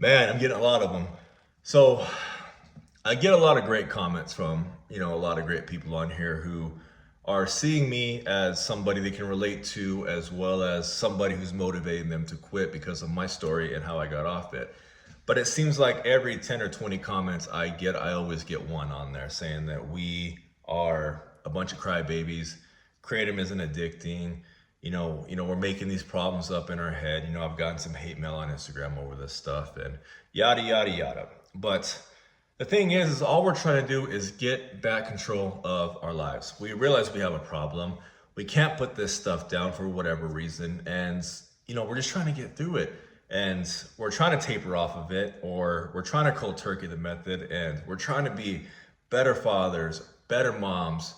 Man, I'm getting a lot of them. So I get a lot of great comments from, a lot of great people on here who are seeing me as somebody they can relate to, as well as somebody who's motivating them to quit because of my story and how I got off it. But it seems like every 10 or 20 comments I get, I always get one on there saying that we are a bunch of crybabies. Kratom isn't addicting. We're making these problems up in our head. I've gotten some hate mail on Instagram over this stuff and yada, yada, yada. But the thing is all we're trying to do is get back control of our lives. We realize we have a problem. We can't put this stuff down for whatever reason. And, we're just trying to get through it. And we're trying to taper off of it, or we're trying to cold turkey the method, and we're trying to be better fathers, better moms,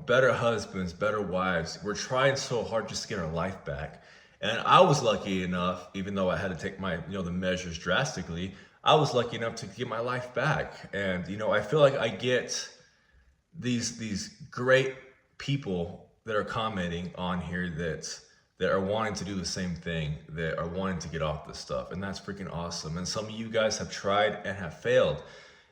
better husbands, better wives. We're trying so hard just to get our life back. And I was lucky enough, even though I had to take my, the measures drastically, I was lucky enough to get my life back. And, I feel like I get these great people that are commenting on here that are wanting to do the same thing, that are wanting to get off this stuff. And that's freaking awesome. And some of you guys have tried and have failed.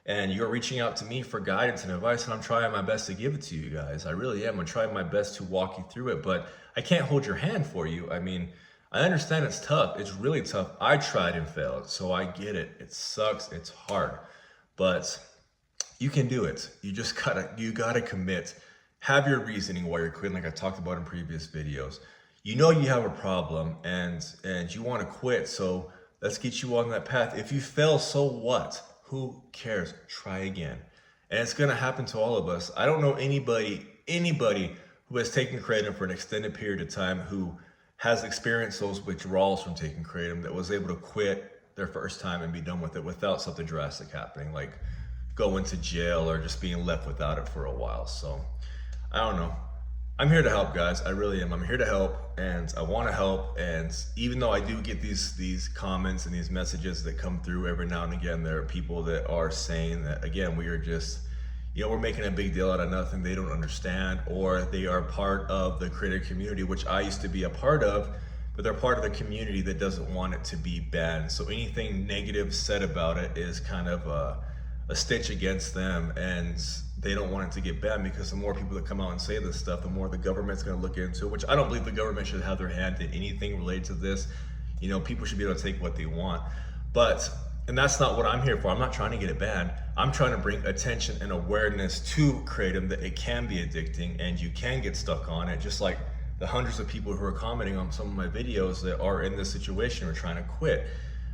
And you're reaching out to me for guidance and advice, and I'm trying my best to give it to you guys. I really am. I'm trying my best to walk you through it, but I can't hold your hand for you. I mean, I understand it's tough. It's really tough. I tried and failed, so I get it. It sucks. It's hard, but you can do it. You gotta commit. Have your reasoning while you're quitting, like I talked about in previous videos. You have a problem and you want to quit, so let's get you on that path. If you fail, so what? Who cares? Try again. And it's going to happen to all of us. I don't know anybody who has taken Kratom for an extended period of time who has experienced those withdrawals from taking Kratom that was able to quit their first time and be done with it without something drastic happening, like going to jail or just being left without it for a while. So I don't know. I'm here to help, guys. I really am. I'm here to help, and I want to help. And even though I do get these comments and these messages that come through every now and again, there are people that are saying that, again, we are just, we're making a big deal out of nothing. They don't understand, or they are part of the creator community, which I used to be a part of, but they're part of the community that doesn't want it to be banned. So anything negative said about it is kind of a stitch against them, and they don't want it to get banned, because the more people that come out and say this stuff, the more the government's going to look into it, which I don't believe the government should have their hand in anything related to this. People should be able to take what they want. And that's not what I'm here for. I'm not trying to get it banned. I'm trying to bring attention and awareness to Kratom that it can be addicting and you can get stuck on it, just like the hundreds of people who are commenting on some of my videos that are in this situation or trying to quit,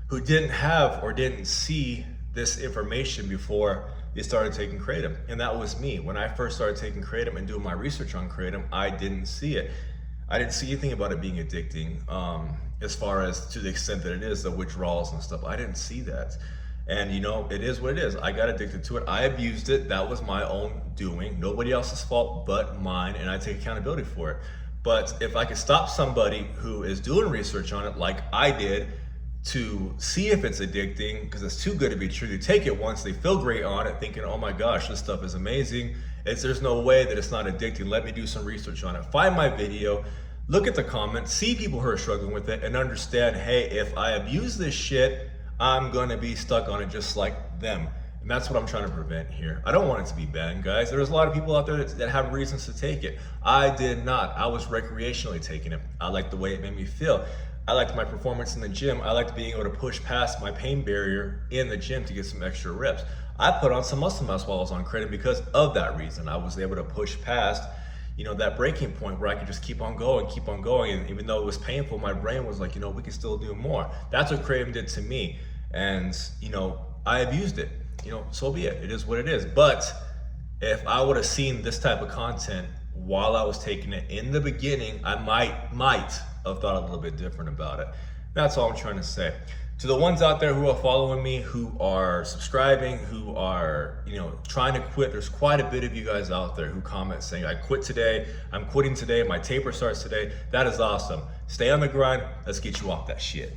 who didn't have or didn't see this information before they started taking Kratom. And that was me. When I first started taking Kratom and doing my research on Kratom, I didn't see it. I didn't see anything about it being addicting, as far as to the extent that it is, the withdrawals and stuff. I didn't see that. And it is what it is. I got addicted to it. I abused it. That was my own doing. Nobody else's fault but mine, and I take accountability for it. But if I could stop somebody who is doing research on it like I did, to see if it's addicting, because it's too good to be true. They take it once, they feel great on it, thinking, oh my gosh, this stuff is amazing. There's no way that it's not addicting. Let me do some research on it. Find my video, look at the comments, see people who are struggling with it, and understand, hey, if I abuse this shit, I'm gonna be stuck on it just like them. And that's what I'm trying to prevent here. I don't want it to be banned, guys. There's a lot of people out there that have reasons to take it. I did not. I was recreationally taking it. I liked the way it made me feel. I liked my performance in the gym. I liked being able to push past my pain barrier in the gym to get some extra reps. I put on some muscle mass while I was on Kratom because of that reason. I was able to push past, that breaking point where I could just keep on going. And even though it was painful, my brain was like, we can still do more. That's what Kratom did to me. And, I abused it. So be it. It is what it is. But if I would have seen this type of content while I was taking it in the beginning, I might have thought a little bit different about it. That's all I'm trying to say. To the ones out there who are following me, who are subscribing, who are, trying to quit, there's quite a bit of you guys out there who comment saying, I quit today, I'm quitting today, my taper starts today. That is awesome. Stay on the grind. Let's get you off that shit.